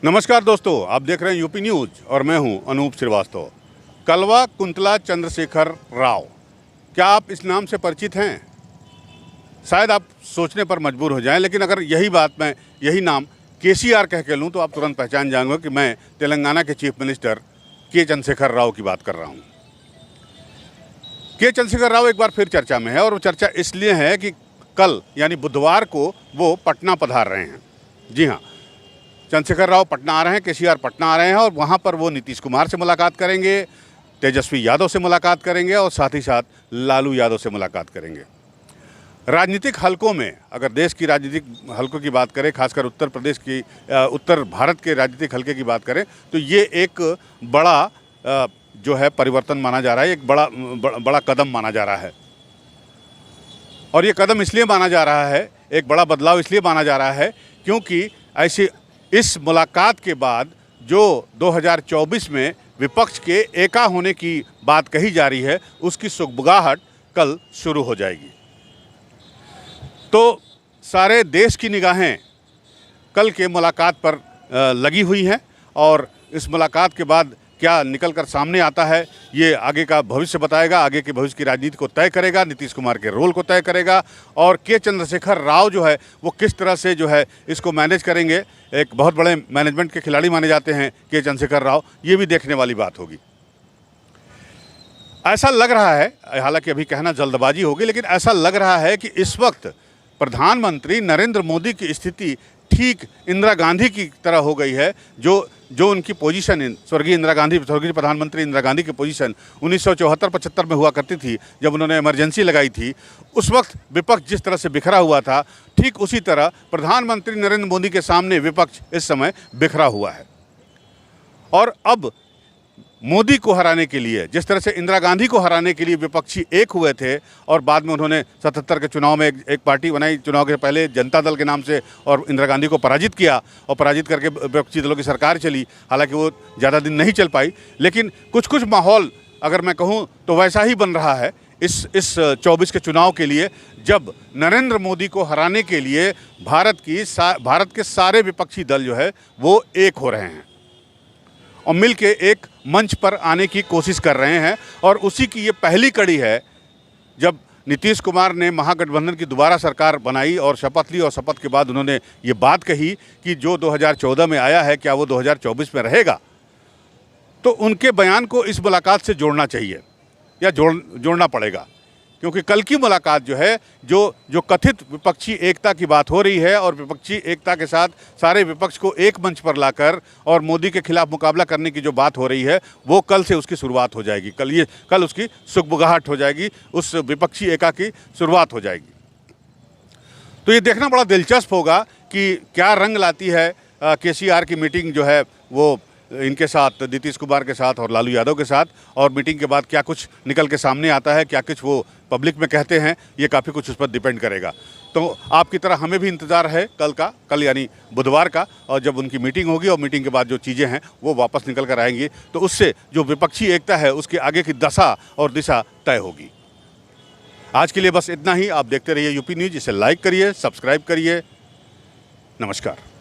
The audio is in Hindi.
नमस्कार दोस्तों, आप देख रहे हैं यूपी न्यूज़ और मैं हूं अनूप श्रीवास्तव। कल्वा कुंतला चंद्रशेखर राव, क्या आप इस नाम से परिचित हैं? शायद आप सोचने पर मजबूर हो जाएं, लेकिन अगर यही नाम केसीआर कह के लूँ तो आप तुरंत पहचान जाएंगे कि मैं तेलंगाना के चीफ मिनिस्टर के चंद्रशेखर राव की बात कर रहा हूँ। के चंद्रशेखर राव एक बार फिर चर्चा में है, और वो चर्चा इसलिए है कि कल यानी बुधवार को वो पटना पधार रहे हैं। जी हाँ, चंद्रशेखर राव पटना आ रहे हैं, केसीआर पटना आ रहे हैं, और वहाँ पर वो नीतीश कुमार से मुलाकात करेंगे, तेजस्वी यादव से मुलाकात करेंगे और साथ ही साथ लालू यादव से मुलाकात करेंगे। राजनीतिक हलकों में, अगर देश की राजनीतिक हलकों की बात करें, खासकर उत्तर भारत के राजनीतिक हलके की बात करें, तो ये एक बड़ा जो है परिवर्तन माना जा रहा है, एक बड़ा कदम माना जा रहा है। और ये कदम इसलिए माना जा रहा है, एक बड़ा बदलाव इसलिए माना जा रहा है क्योंकि इस मुलाकात के बाद जो 2024 में विपक्ष के एका होने की बात कही जा रही है, उसकी सुगबुगाहट कल शुरू हो जाएगी। तो सारे देश की निगाहें कल के मुलाकात पर लगी हुई हैं, और इस मुलाकात के बाद क्या निकलकर सामने आता है, ये आगे का भविष्य बताएगा, आगे के भविष्य की राजनीति को तय करेगा, नीतीश कुमार के रोल को तय करेगा, और के चंद्रशेखर राव जो है वो किस तरह से जो है इसको मैनेज करेंगे। एक बहुत बड़े मैनेजमेंट के खिलाड़ी माने जाते हैं के चंद्रशेखर राव, ये भी देखने वाली बात होगी। ऐसा लग रहा है, हालांकि अभी कहना जल्दबाजी होगी, लेकिन ऐसा लग रहा है कि इस वक्त प्रधानमंत्री नरेंद्र मोदी की स्थिति ठीक इंदिरा गांधी की तरह हो गई है। जो उनकी पोजीशन, स्वर्गीय प्रधानमंत्री इंदिरा गांधी की पोजीशन 1974-75 में हुआ करती थी, जब उन्होंने इमरजेंसी लगाई थी, उस वक्त विपक्ष जिस तरह से बिखरा हुआ था, ठीक उसी तरह प्रधानमंत्री नरेंद्र मोदी के सामने विपक्ष इस समय बिखरा हुआ है। और अब मोदी को हराने के लिए, जिस तरह से इंदिरा गांधी को हराने के लिए विपक्षी एक हुए थे, और बाद में उन्होंने 77 के चुनाव में एक पार्टी बनाई, चुनाव के पहले जनता दल के नाम से, और इंदिरा गांधी को पराजित किया, और पराजित करके विपक्षी दलों की सरकार चली। हालांकि वो ज़्यादा दिन नहीं चल पाई, लेकिन कुछ माहौल अगर मैं कहूँ तो वैसा ही बन रहा है इस 24 के चुनाव के लिए, जब नरेंद्र मोदी को हराने के लिए भारत के सारे विपक्षी दल जो है वो एक हो रहे हैं और मिल के एक मंच पर आने की कोशिश कर रहे हैं। और उसी की ये पहली कड़ी है, जब नीतीश कुमार ने महागठबंधन की दोबारा सरकार बनाई और शपथ ली, और शपथ के बाद उन्होंने ये बात कही कि जो 2014 में आया है क्या वो 2024 में रहेगा। तो उनके बयान को इस मुलाकात से जोड़ना चाहिए, या जोड़ना पड़ेगा, क्योंकि कल की मुलाकात जो है, जो कथित विपक्षी एकता की बात हो रही है, और विपक्षी एकता के साथ सारे विपक्ष को एक मंच पर लाकर और मोदी के खिलाफ मुकाबला करने की जो बात हो रही है, वो कल से उसकी शुरुआत हो जाएगी। कल उसकी सुगबुगाहट हो जाएगी, उस विपक्षी एका की शुरुआत हो जाएगी। तो ये देखना बड़ा दिलचस्प होगा कि क्या रंग लाती है केसीआर की मीटिंग जो है वो इनके साथ, नीतीश कुमार के साथ और लालू यादव के साथ, और मीटिंग के बाद क्या कुछ निकल के सामने आता है, क्या कुछ वो पब्लिक में कहते हैं, ये काफ़ी कुछ उस पर डिपेंड करेगा। तो आपकी तरह हमें भी इंतज़ार है कल यानी बुधवार का, और जब उनकी मीटिंग होगी और मीटिंग के बाद जो चीज़ें हैं वो वापस निकल कर आएंगी, तो उससे जो विपक्षी एकता है उसके आगे की दशा और दिशा तय होगी। आज के लिए बस इतना ही। आप देखते रहिए यूपी न्यूज़, इसे लाइक करिए, सब्सक्राइब करिए। नमस्कार।